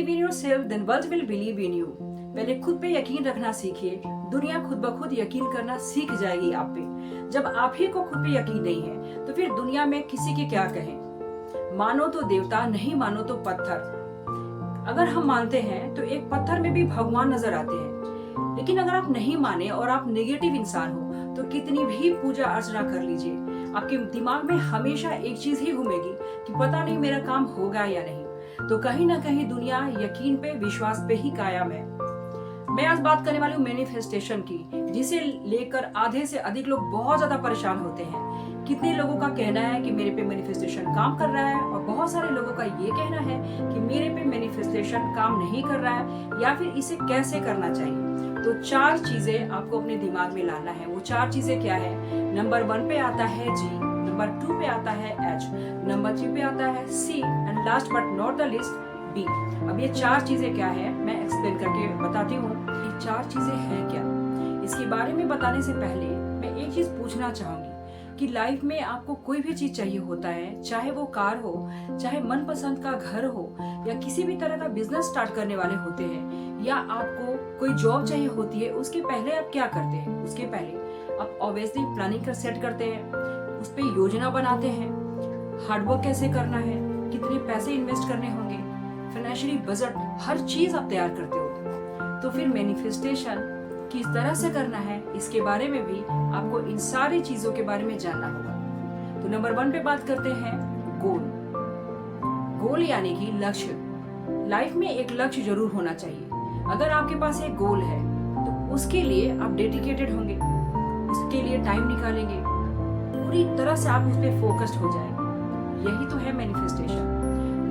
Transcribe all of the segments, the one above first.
Believe in yourself then world will believe in you. पहले खुद पे यकीन रखना सीखिए, दुनिया खुद ब खुद यकीन करना सीख जाएगी आप पे। जब आप ही को खुद पे यकीन नहीं है तो फिर दुनिया में किसी के क्या कहें। मानो तो देवता, नहीं मानो तो पत्थर। अगर हम मानते हैं तो एक पत्थर में भी भगवान नजर आते हैं, लेकिन अगर आप नहीं माने और आप नेगेटिव इंसान हो तो कितनी भी पूजा अर्चना कर लीजिए, आपके दिमाग में हमेशा एक चीज ही घूमेगी कि पता नहीं मेरा काम होगा या नहीं। तो कहीं ना कहीं दुनिया यकीन पे, विश्वास पे ही कायम है। मैं आज बात करने वाली हूँ मैनिफेस्टेशन की, जिसे लेकर आधे से अधिक लोग बहुत ज्यादा परेशान होते हैं। कितने लोगों का कहना है कि मेरे पे मैनिफेस्टेशन काम कर रहा है, और बहुत सारे लोगों का ये कहना है कि मेरे पे मैनिफेस्टेशन काम नहीं कर रहा है, या फिर इसे कैसे करना चाहिए। तो 4 चीजें आपको अपने दिमाग में लाना है। वो 4 चीजें क्या है? नंबर 1 पे आता है जी, नंबर 2 पे आता है एच, नंबर 3 पे आता है C, and last but not the least B. अब ये 4 चीजें क्या है मैं एक्सप्लेन करके बताती हूँ। ये 4 चीजें हैं क्या। इसके बारे में बताने से पहले मैं एक चीज पूछना चाहूंगी कि लाइफ में आपको कोई भी चीज चाहिए होता है, चाहे वो कार हो, चाहे मनपसंद का घर हो, या किसी भी तरह का बिजनेस स्टार्ट करने वाले होते हैं, या आपको कोई जॉब चाहिए होती है, उसके पहले आप क्या करते हैं? उसके पहले आप ऑब्वियसली प्लानिंग कर सेट करते हैं, उस पर योजना बनाते हैं, हार्डवर्क कैसे करना है, कितने पैसे इन्वेस्ट करने होंगे, फाइनेंशियली बजट, हर चीज आप तैयार करते हो। तो फिर मैनिफेस्टेशन किस तरह से करना है, इसके बारे में भी आपको इन सारी चीजों के बारे में जानना होगा। तो नंबर 1 पे बात करते हैं गोल। गोल यानी कि लक्ष्य। लाइफ में एक लक्ष्य जरूर होना चाहिए। अगर आपके पास एक गोल है तो उसके लिए आप डेडिकेटेड होंगे, उसके लिए टाइम निकालेंगे, पूरी तरह से आप उस पर फोकस्ड हो जाएंगे। यही तो है मैनिफेस्टेशन।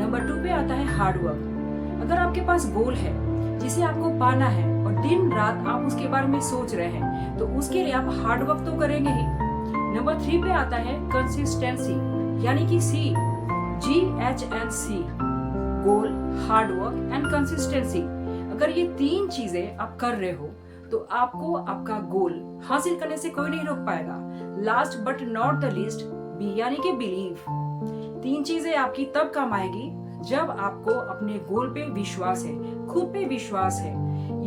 नंबर 2 पे आता है हार्ड वर्क। अगर आपके पास गोल है जिसे आपको पाना है और दिन रात आप उसके बारे में सोच रहे हैं, तो उसके लिए आप हार्ड वर्क तो करेंगे ही। नंबर 3 पे आता है कंसिस्टेंसी, यानी कि सी, GHNC, goal, hard work and consistency. अगर ये 3 चीजें आप कर रहे हो तो आपको आपका गोल हासिल करने से कोई नहीं रोक पाएगा। Last but not the least B, यानी कि बिलीव। 3 चीजें आपकी तब काम आएगी जब आपको अपने गोल पे विश्वास है, खुद पे विश्वास है।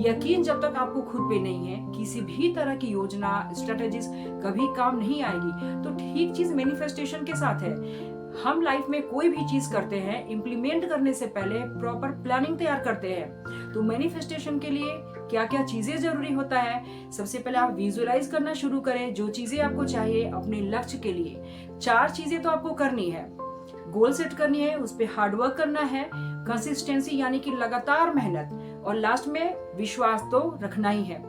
यकीन जब तक आपको खुद पे नहीं है, किसी भी तरह की योजना, स्ट्रेटेजीज कभी काम नहीं आएगी। तो ठीक चीज मैनिफेस्टेशन के साथ है। हम लाइफ में कोई भी चीज करते हैं, इम्प्लीमेंट करने से पहले प्रॉपर प्लानिंग तैयार करते हैं। तो मैनिफेस्टेशन के लिए क्या क्या चीजें जरूरी होता है? सबसे पहले आप विजुअलाइज करना शुरू करें जो चीजें आपको चाहिए अपने लक्ष्य के लिए। 4 चीजें तो आपको करनी है। गोल सेट करनी है, उस पे हार्ड वर्क करना है, कंसिस्टेंसी यानी कि लगातार मेहनत, और लास्ट में विश्वास तो रखना ही है।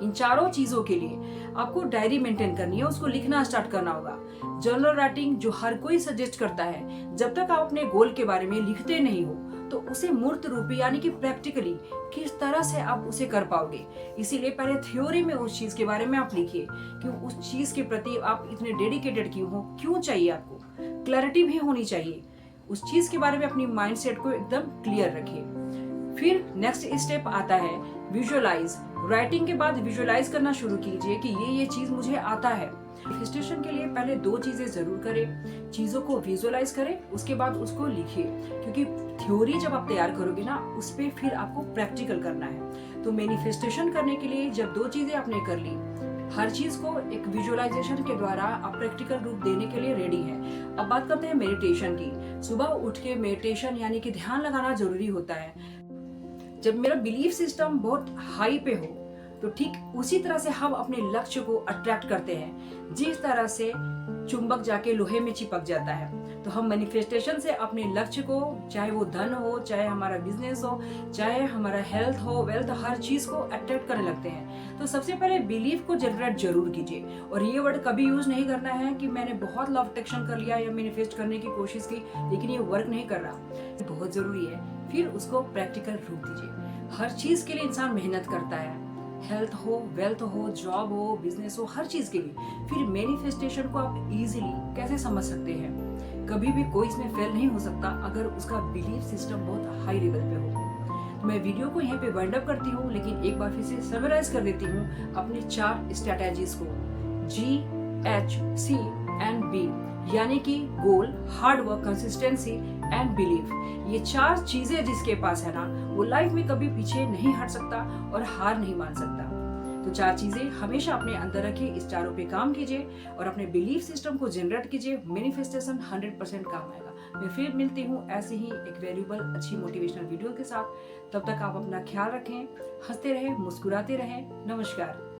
इन 4 चीजों के लिए आपको डायरी मेंटेन करनी है, उसको लिखना स्टार्ट करना होगा। जर्नल राइटिंग जो हर कोई सजेस्ट करता है, जब तक आप अपने गोल के बारे में लिखते नहीं हो तो उसे मूर्त रूपी यानी कि प्रैक्टिकली किस तरह से आप उसे कर पाओगे। इसीलिए पहले थ्योरी में उस चीज के बारे में आप लिखिए कि उस चीज के प्रति आप इतने डेडिकेटेड क्यों हो, क्यों चाहिए आपको। क्लैरिटी भी होनी चाहिए, उस चीज के बारे में अपनी माइंडसेट को एकदम क्लियर रखिए। फिर नेक्स्ट स्टेप आता है विजुअलाइज। राइटिंग के बाद विजुअलाइज करना शुरू कीजिए कि ये चीज मुझे आता है। मैनिफेस्टेशन के लिए पहले 2 चीजें जरूर करें, चीजों को विजुअलाइज करें, उसके बाद उसको लिखिए, क्योंकि थ्योरी जब आप तैयार करोगे ना, उस पे फिर आपको प्रैक्टिकल करना है। तो मैनिफेस्टेशन करने के लिए जब 2 चीजें आपने कर ली, हर चीज को एक विजुअलाइजेशन के द्वारा आप प्रैक्टिकल रूप देने के लिए रेडी है। अब बात करते हैं मेडिटेशन की। सुबह उठ के मेडिटेशन यानी कि ध्यान लगाना जरूरी होता है। जब मेरा बिलीफ सिस्टम बहुत हाई पे हो तो ठीक उसी तरह से हम अपने लक्ष्य को अट्रैक्ट करते हैं, जिस तरह से चुंबक जाके लोहे में चिपक जाता है। तो हम मैनिफेस्टेशन से अपने लक्ष्य को, चाहे वो धन हो, चाहे हमारा बिजनेस हो, चाहे हमारा हेल्थ हो, वेल्थ, हर चीज को अट्रैक्ट करने लगते हैं। तो सबसे पहले बिलीफ को जनरेट जरूर कीजिए, और ये वर्ड कभी यूज नहीं करना है कि मैंने बहुत लॉ ऑफ अट्रैक्शन कर लिया या मैनिफेस्ट करने की कोशिश की लेकिन ये वर्क नहीं कर रहा। ये बहुत जरूरी है। फिर उसको प्रैक्टिकल रूप दीजिए। हर चीज के लिए इंसान मेहनत करता है, हेल्थ हो, वेल्थ हो, जॉब हो, बिजनेस हो, हर चीज के लिए। फिर मैनिफेस्टेशन को आप इजीली कैसे समझ सकते हैं? कभी भी कोई इसमें फेल नहीं हो सकता अगर उसका बिलीफ सिस्टम बहुत हाई लेवल पे हो। तो मैं वीडियो को यहीं पे वाइंड अप करती हूँ, लेकिन एक बार फिर से समराइज कर देती हूँ अपने 4 स्ट्रेटेजीज को, GHC एंड B, यानी कि goal, hard work, consistency and believe. ये 4 चीजें जिसके पास है ना, वो लाइफ में कभी पीछे नहीं हट सकता और हार नहीं मान सकता। तो 4 चीजें हमेशा अपने अंदर रखिए, इस चारों पे काम कीजिए और अपने बिलीफ सिस्टम को जनरेट कीजिए। मैनिफेस्टेशन 100% काम आएगा। मैं फिर मिलती हूँ ऐसे ही एक वैल्यूबल अच्छी मोटिवेशनल वीडियो के साथ। तब तक आप अपना ख्याल रखें, हंसते रहें, मुस्कुराते रहें। नमस्कार।